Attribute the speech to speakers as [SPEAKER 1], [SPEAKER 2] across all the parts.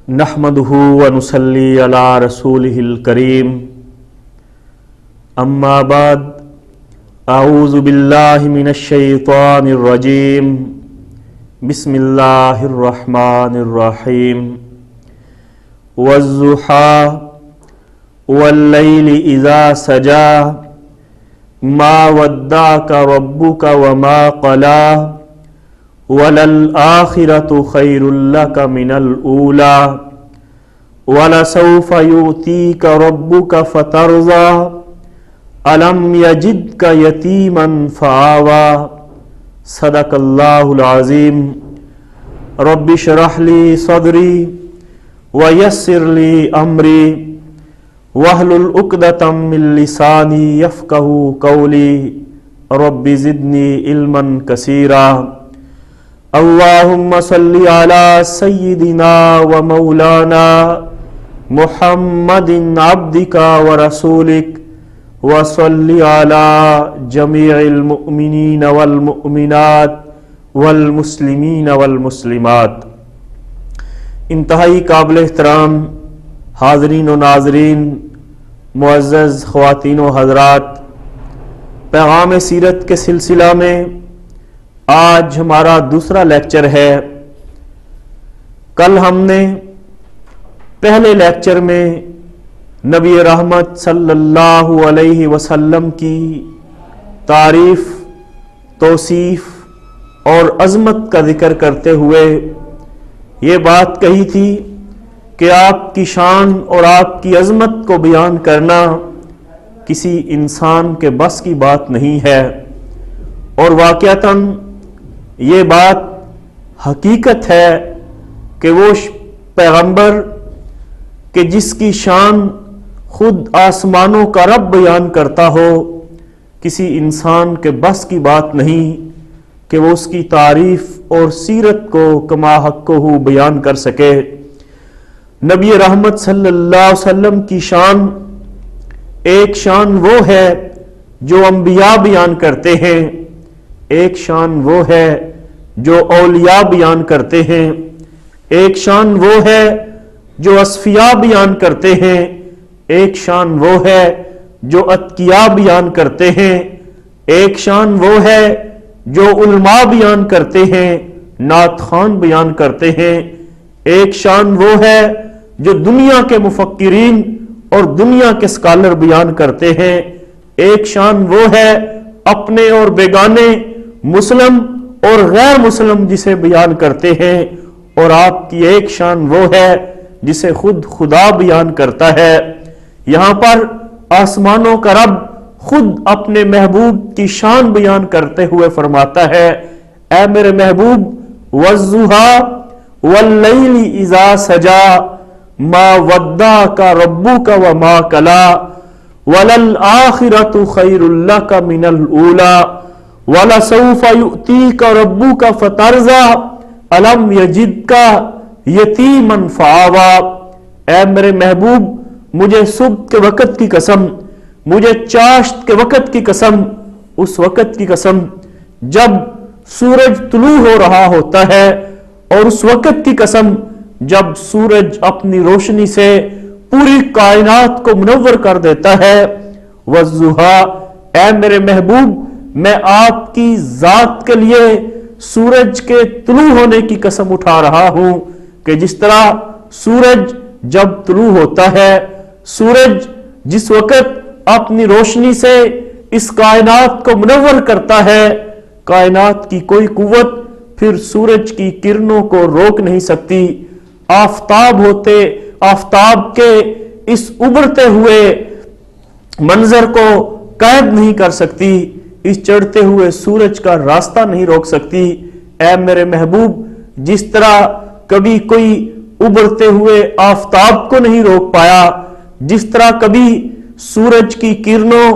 [SPEAKER 1] نحمدہ ونصلی علی رسولہ الکریم اما بعد اعوذ باللہ من الشیطان الرجیم بسم اللہ الرحمن الرحیم والضحی واللیل اذا سجا ما ودعک ربک وما قلا وَلَلْآخِرَةُ خَيْرٌ لَكَ مِنَ الْأُولَى وَلَسَوْفَ يُؤْتِيكَ رَبُّكَ فَتَرْضَى أَلَمْ يَجِدْكَ يَتِيمًا فَآوَى صدق اللہ العظیم رب اشرح لی صدری ویسر لی امری واحلل عقدۃ من لسانی یفقہوا قولی رب زدنی علما کثیرا اللہم صلی علی سیدنا و مولانا محمد عبدک و رسولک و صلی علی جمیع المؤمنین والمؤمنات والمسلمین والمسلمات۔ انتہائی قابل احترام حاضرین و ناظرین، معزز خواتین و حضرات، پیغام سیرت کے سلسلہ میں آج ہمارا دوسرا لیکچر ہے۔ کل ہم نے پہلے لیکچر میں نبی رحمت صلی اللہ علیہ وسلم کی تعریف، توصیف اور عظمت کا ذکر کرتے ہوئے یہ بات کہی تھی کہ آپ کی شان اور آپ کی عظمت کو بیان کرنا کسی انسان کے بس کی بات نہیں ہے، اور واقعتاً یہ بات حقیقت ہے کہ وہ پیغمبر کہ جس کی شان خود آسمانوں کا رب بیان کرتا ہو، کسی انسان کے بس کی بات نہیں کہ وہ اس کی تعریف اور سیرت کو کما حقہ بیان کر سکے۔ نبی رحمت صلی اللہ علیہ وسلم کی شان ایک شان وہ ہے جو انبیاء بیان کرتے ہیں، ایک شان وہ ہے جو اولیاء بیان کرتے ہیں، ایک شان وہ ہے جو اصفیاء بیان کرتے ہیں، ایک شان وہ ہے جو اتقیاء بیان کرتے ہیں، ایک شان وہ ہے جو علماء بیان کرتے ہیں، نعت خوان بیان کرتے ہیں، ایک شان وہ ہے جو دنیا کے مفکرین اور دنیا کے اسکالر بیان کرتے ہیں، ایک شان وہ ہے اپنے اور بیگانے، مسلم اور غیر مسلم جسے بیان کرتے ہیں، اور آپ کی ایک شان وہ ہے جسے خود خدا بیان کرتا ہے۔ یہاں پر آسمانوں کا رب خود اپنے محبوب کی شان بیان کرتے ہوئے فرماتا ہے، اے میرے محبوب والضحیٰ واللیل اذا سجا ما ودعک ربک وما قلی وللآخرۃ خیر لک من الاولی وَلَسَوْفَ يُؤْتِيكَ رَبُّكَ فَتَرْضَىٰ أَلَمْ يَجِدْكَ يَتِيمًا فَآوَىٰ۔ اے میرے محبوب، مجھے صبح کے وقت کی قسم، مجھے چاشت کے وقت کی قسم، اس وقت کی قسم جب سورج طلوع ہو رہا ہوتا ہے، اور اس وقت کی قسم جب سورج اپنی روشنی سے پوری کائنات کو منور کر دیتا ہے۔ وَالضُّحَىٰ، اے میرے محبوب، میں آپ کی ذات کے لیے سورج کے طلوع ہونے کی قسم اٹھا رہا ہوں کہ جس طرح سورج جب طلوع ہوتا ہے، سورج جس وقت اپنی روشنی سے اس کائنات کو منور کرتا ہے، کائنات کی کوئی قوت پھر سورج کی کرنوں کو روک نہیں سکتی۔ آفتاب ہوتے آفتاب کے اس ابھرتے ہوئے منظر کو قید نہیں کر سکتی، اس چڑھتے ہوئے سورج کا راستہ نہیں روک سکتی۔ اے میرے محبوب، جس طرح کبھی کوئی ابھرتے ہوئے آفتاب کو نہیں روک پایا، جس طرح کبھی سورج کی کرنوں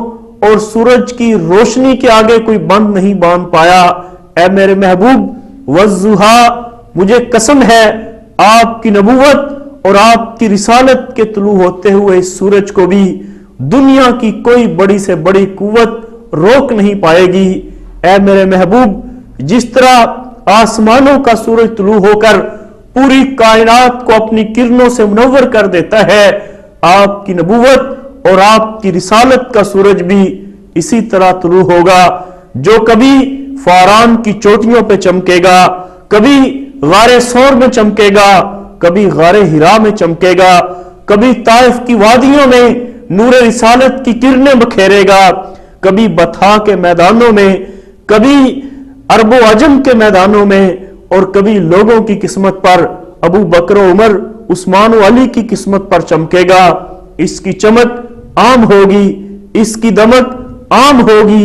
[SPEAKER 1] اور سورج کی روشنی کے آگے کوئی بند نہیں باندھ پایا، اے میرے محبوب والضحیٰ، مجھے قسم ہے آپ کی نبوت اور آپ کی رسالت کے طلوع ہوتے ہوئے اس سورج کو بھی دنیا کی کوئی بڑی سے بڑی قوت روک نہیں پائے گی۔ اے میرے محبوب، جس طرح آسمانوں کا سورج طلوع ہو کر पूरी कायनात को अपनी किरणों से मुनव्वर कर देता है। आपकी नबूवत और आपकी रिसालत का सूरज भी इसी तरह तुलू होगा, जो कभी फारान की चोटियों पे चमकेगा, कभी गारे सौर में चमकेगा, कभी गारे हिरा में चमकेगा, कभी ताइफ की वादियों में नूर रिसालत की किरणें बखेरेगा, कभी बथा के मैदानों में, कभी अरबो अजम के मैदानों में, और कभी लोगों की किस्मत पर, अबू बकर उमर उस्मान और अली की किस्मत पर चमकेगा। इसकी चमक आम होगी, इसकी दमक आम होगी,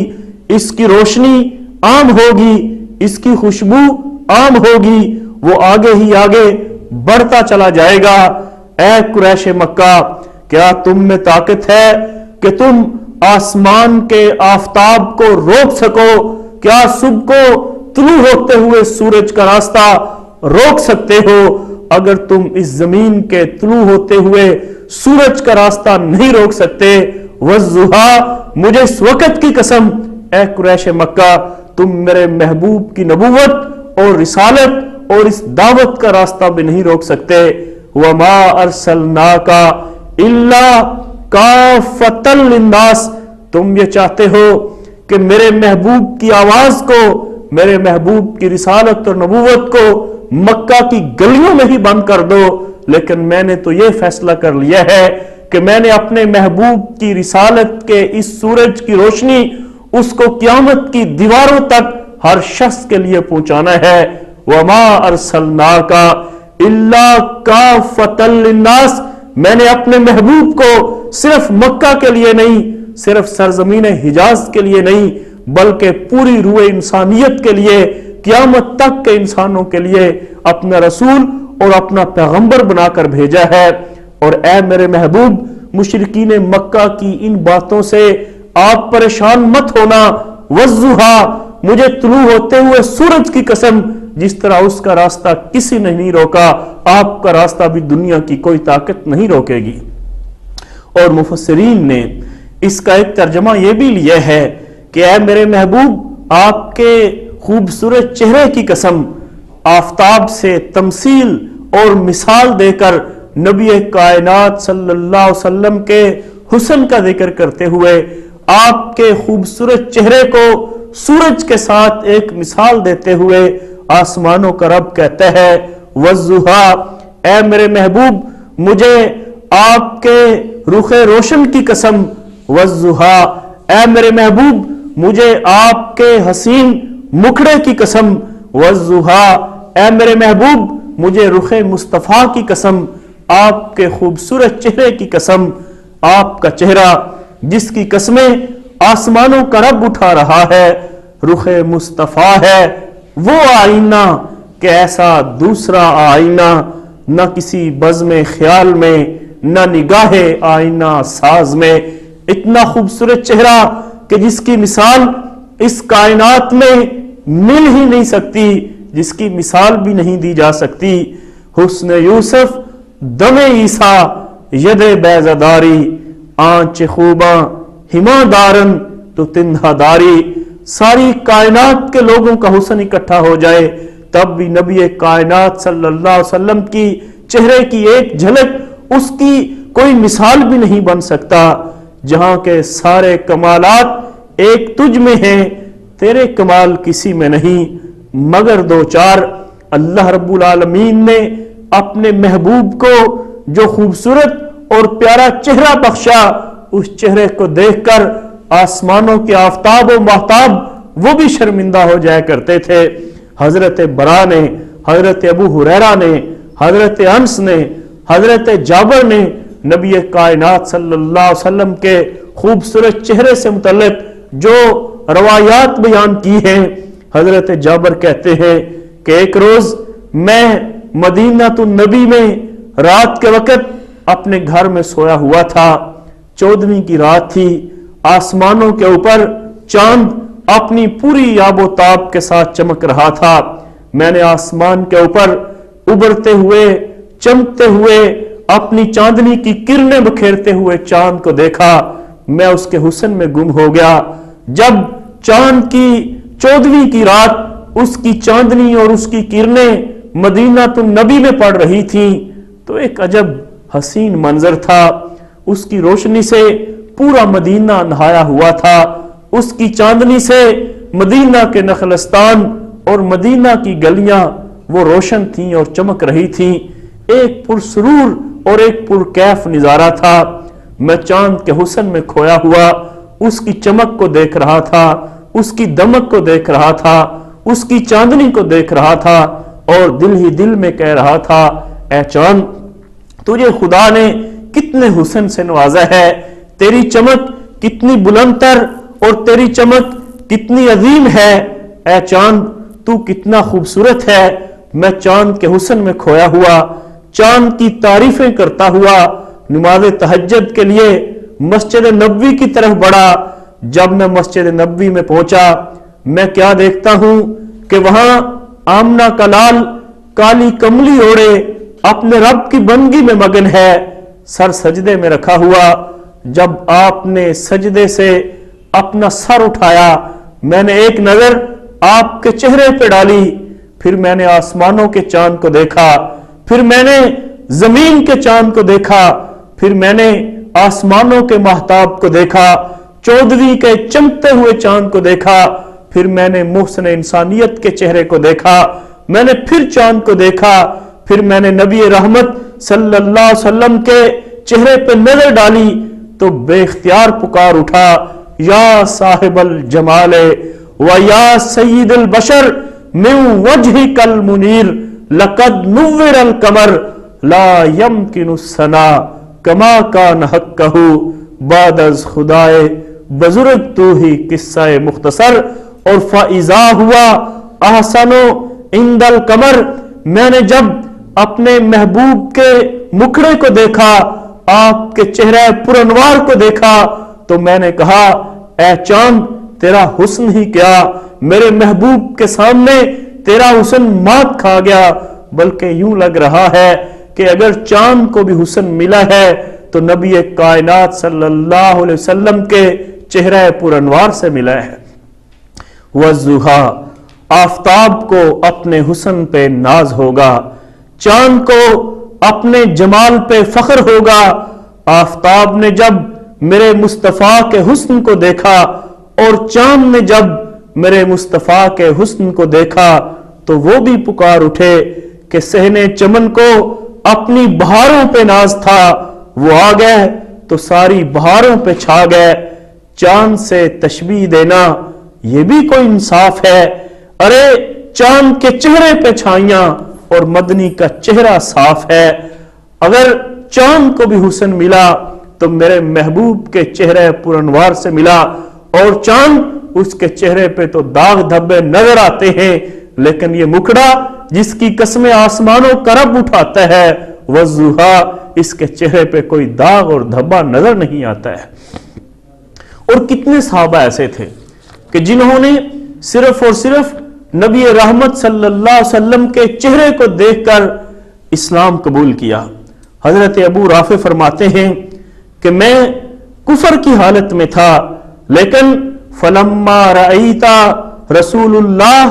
[SPEAKER 1] इसकी रोशनी आम होगी, इसकी खुशबू आम होगी। वो आगे ही आगे बढ़ता चला जाएगा। ऐ कुरैश मक्का, क्या तुम में ताकत है कि तुम आसमान के आफताब को रोक सको? क्या सुबह को तुलू होते हुए सूरज का रास्ता रोक सकते हो? अगर तुम इस जमीन के तुलू होते हुए सूरज का रास्ता नहीं रोक सकते, वज़्ज़ुहा, मुझे इस वक्त की कसम, ऐ कुरैश मक्का, तुम मेरे महबूब की नबूवत और रिसालत और इस दावत का रास्ता भी नहीं रोक सकते। वमा अरसलनाका इल्ला काफ़तल लिन्नास, तुम ये चाहते हो कि मेरे महबूब की आवाज को, मेरे महबूब की रिसालत और नबूवत को मक्का की गलियों में ही बंद कर दो, लेकिन मैंने तो ये फैसला कर लिया है कि मैंने अपने महबूब की रिसालत के इस सूरज की रोशनी उसको क़यामत की दीवारों तक हर शख्स के लिए पहुंचाना है। वमा अरसलनाका इल्ला काफ़तल लिन्नास, मैंने अपने महबूब को सिर्फ मक्का के लिए नहीं, सिर्फ सरजमीन हिजाज के लिए नहीं, बल्कि पूरी रूह इंसानियत के लिए, क़यामत तक के इंसानों के लिए अपना रसूल और अपना पैगंबर बनाकर भेजा है। और ऐ मेरे महबूब, मुशरिकीन मक्का की इन बातों से आप परेशान मत होना। वज़्ज़ुहा, मुझे तुलू होते हुए सूरज की कसम, जिस तरह उसका रास्ता किसी ने नहीं रोका, आपका रास्ता भी दुनिया की कोई ताकत नहीं रोकेगी। और मुफस्सिरीन ने इसका एक तर्जमा यह भी लिया है कि ऐ मेरे महबूब, आपके खूबसूरत चेहरे की कसम, आफताब से तमसील और मिसाल देकर नबी कायनात सल्लल्लाहु अलैहि वसल्लम के हुस्न का जिक्र करते हुए आपके खूबसूरत चेहरे को सूरज के साथ एक मिसाल देते हुए आसमानों का रब कहता है, वज़्ज़ुहा, ऐ मेरे महबूब, मुझे आपके रुखे रोशन की कसम, वज़्ज़ुहा, ऐ मेरे महबूब, मुझे आपके हसीन मुखड़े की कसम, वज़्ज़ुहा, ऐ मेरे महबूब, मुझे रुखे मुस्तफा की कसम, आपके खूबसूरत चेहरे की कसम। आपका चेहरा जिसकी कस्में आसमानों का रब उठा रहा है, रुखे मुस्तफा है, वो आईना कि ऐसा दूसरा आईना न किसी बज़्म ख्याल में, न निगाहे आईना साज में। इतना खूबसूरत चेहरा कि जिसकी मिसाल इस कायनात में मिल ही नहीं सकती, जिसकी मिसाल भी नहीं दी जा सकती। हुस्न यूसुफ दमे ईसा यदे बैज़दारी, आंच खूबा हिमादारन तो तिन्हादारी। सारी कायनात के लोगों का हुस्न इकट्ठा हो जाए तब भी नबी कायनात सल्लल्लाहु अलैहि वसल्लम की चेहरे की एक झलक उसकी कोई मिसाल भी नहीं बन सकता। जहां के सारे कमालात एक तुझ में हैं, तेरे कमाल किसी में नहीं मगर दो चार। अल्लाह रब्बुल आलमीन ने अपने महबूब को जो खूबसूरत और प्यारा चेहरा बख्शा, उस चेहरे को देखकर आसमानों के आफताब और महताब वो भी शर्मिंदा हो जाया करते थे। हजरत बरा ने, हजरत अबू हुरैरा ने, हजरत अंस ने, हजरत जाबर ने नबी कायनात सल्लल्लाहु अलैहि वसल्लम के खूबसूरत चेहरे से मुतल्लिक जो रवायात बयान की हैं। हजरत जाबर कहते हैं कि एक रोज मैं मदीनातुन नबी में रात के वक्त अपने घर में सोया हुआ था। 14वीं की रात थी। आसमानों के ऊपर चांद अपनी पूरी आबोताब के साथ चमक रहा था। मैंने आसमान के ऊपर उभरते हुए, चमकते हुए, अपनी चांदनी की किरणें बखेरते हुए चांद को देखा। मैं उसके हुस्न में गुम हो गया। जब चांद की 14वीं की रात उसकी चांदनी और उसकी किरणें मदीना तुम नबी में पढ़ रही थी तो एक अजब हसीन मंजर था। उसकी रोशनी से पूरा मदीना नहाया हुआ था। उसकी चांदनी से मदीना के नखलस्तान और मदीना की गलियां वो रोशन थीं और चमक रही थीं। एक पुरसरूर और एक पुरकैफ नजारा था। मैं चांद के हुस्न में खोया हुआ उसकी चमक को देख रहा था, उसकी दमक को देख रहा था, उसकी चांदनी को देख रहा था और दिल ही दिल में कह रहा था, ऐ चांद तुझे खुदा ने कितने हुस्न से नवाजा है, तेरी चमक कितनी बुलंदतर और तेरी चमक कितनी अजीम है। ऐ चांद तू कितना खूबसूरत है। मैं चांद के हुस्न में खोया हुआ चांद की तारीफें करता हुआ नमाज तहज्जुद के लिए मस्जिद नबवी की तरफ बढ़ा। जब मैं मस्जिद नबवी में पहुंचा मैं क्या देखता हूं कि वहां आमना का लाल काली कमली ओढ़े अपने रब की बंदगी में मगन है, सर सजदे में रखा हुआ। जब आपने सजदे से अपना सर उठाया मैंने एक नजर आपके चेहरे पे डाली, फिर मैंने आसमानों के चांद को देखा, फिर मैंने जमीन के चांद को देखा, फिर मैंने आसमानों के महताब को देखा, 14वीं के चमकते हुए चांद को देखा, फिर मैंने मुहसन इंसानियत के चेहरे को देखा, मैंने फिर चांद को देखा, फिर मैंने नबी रहमत सल्लल्लाहु अलैहि वसल्लम के चेहरे पे नजर डाली तो बेख्तियार पुकार उठा, या साहिबल जमाले व या सय्यिदल बशर मिन वजहिकल मुनीर लक़द नुव्विरल कमर ला यमकिनु सना कमा कान हक्कहु बादज खुदाए बुजुर्ग तू ही किस्सा मुख्तसर। और फाइजा हुआ अहसनो इंदल कमर, मैंने जब अपने महबूब के मुखड़े को देखा, आपके चेहरे पुरनवार को देखा तो मैंने कहा, ऐ चांद तेरा हुस्न ही क्या, मेरे महबूब के सामने तेरा हुस्न मात खा गया। बल्कि यूं लग रहा है कि अगर चांद को भी हुस्न मिला है तो नबी कायनात सल्लल्लाहु अलैहि वसल्लम के चेहरे पुरनवार से मिला है। वज़ुहा, आफताब को अपने हुस्न पे नाज होगा, चांद को अपने जमाल पे फख्र होगा। आफताब ने जब मेरे मुस्तफा के हुस्न को देखा और चांद ने जब मेरे मुस्तफा के हुस्न को देखा तो वो भी पुकार उठे कि सहने चमन को अपनी बहारों पे नाज था, वो आ गए तो सारी बहारों पे छा गए। चांद से तशबीह देना ये भी कोई इंसाफ है। अरे चांद के चेहरे पे छाइयां और मदनी का चेहरा साफ है। अगर चांद को भी हुस्न मिला तो मेरे महबूब के चेहरे पुरनवार से मिला, और चांद उसके चेहरे पे तो दाग धब्बे नजर आते हैं, लेकिन ये मुखड़ा जिसकी कसमें आसमानों का रब उठाता है, वज़ुहा, इसके चेहरे पे कोई दाग और धब्बा नजर नहीं आता है। और कितने सहाबा ऐसे थे कि जिन्होंने सिर्फ और सिर्फ नबी रहमत सल्लल्लाहु अलैहि वसल्लम के चेहरे को देखकर इस्लाम कबूल किया। हजरत अबू राफे फरमाते हैं कि मैं कुफर की हालत में था, लेकिन फलम्मा रअईता रसूलुल्लाह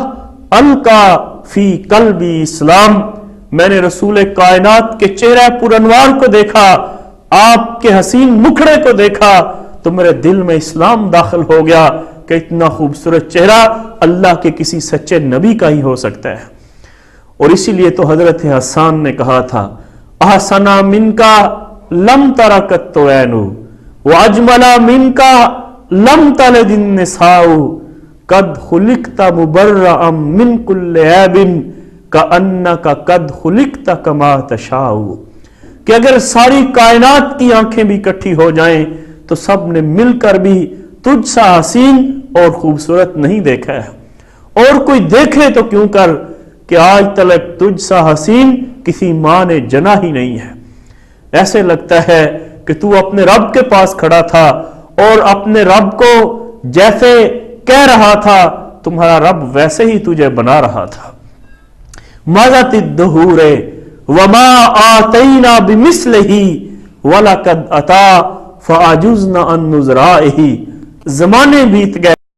[SPEAKER 1] अलका फी कल्बी इस्लाम, मैंने रसूल कायनात के चेहरा पुरनवार को देखा, आपके हसीन मुखड़े को देखा तो मेरे दिल में इस्लाम दाखिल हो गया कि इतना खूबसूरत चेहरा अल्लाह के किसी सच्चे नबी का ही हो सकता है। और इसीलिए तो हजरत हसन ने कहा था, अहसना मिनका लम तरकत तो ऐनु व अजमला मिनका लम तलदिन निसाउ कद खुलिकता मुबर्रअम मिन कुल्li ऐबिन का अन्नका कद खुलिकता कमा तशाउ, कि अगर सारी कायनात की आंखें भी इकट्ठी हो जाएं तो सब ने मिलकर भी तुझ सा हसीन और खूबसूरत नहीं देखा है, और कोई देखे तो क्यों कर कि आज तक तुझ सा हसीन किसी मां ने जना ही नहीं है। ऐसे लगता है कि तू अपने रब के पास खड़ा था और अपने रब को जैसे कह रहा था तुम्हारा रब वैसे ही तुझे बना रहा था। मज़तिद्दुहूरे वमा आतैना बिमिस्लिही वलकद अता फअजुज़ना अन नुज़राइही, ज़माने बीत गए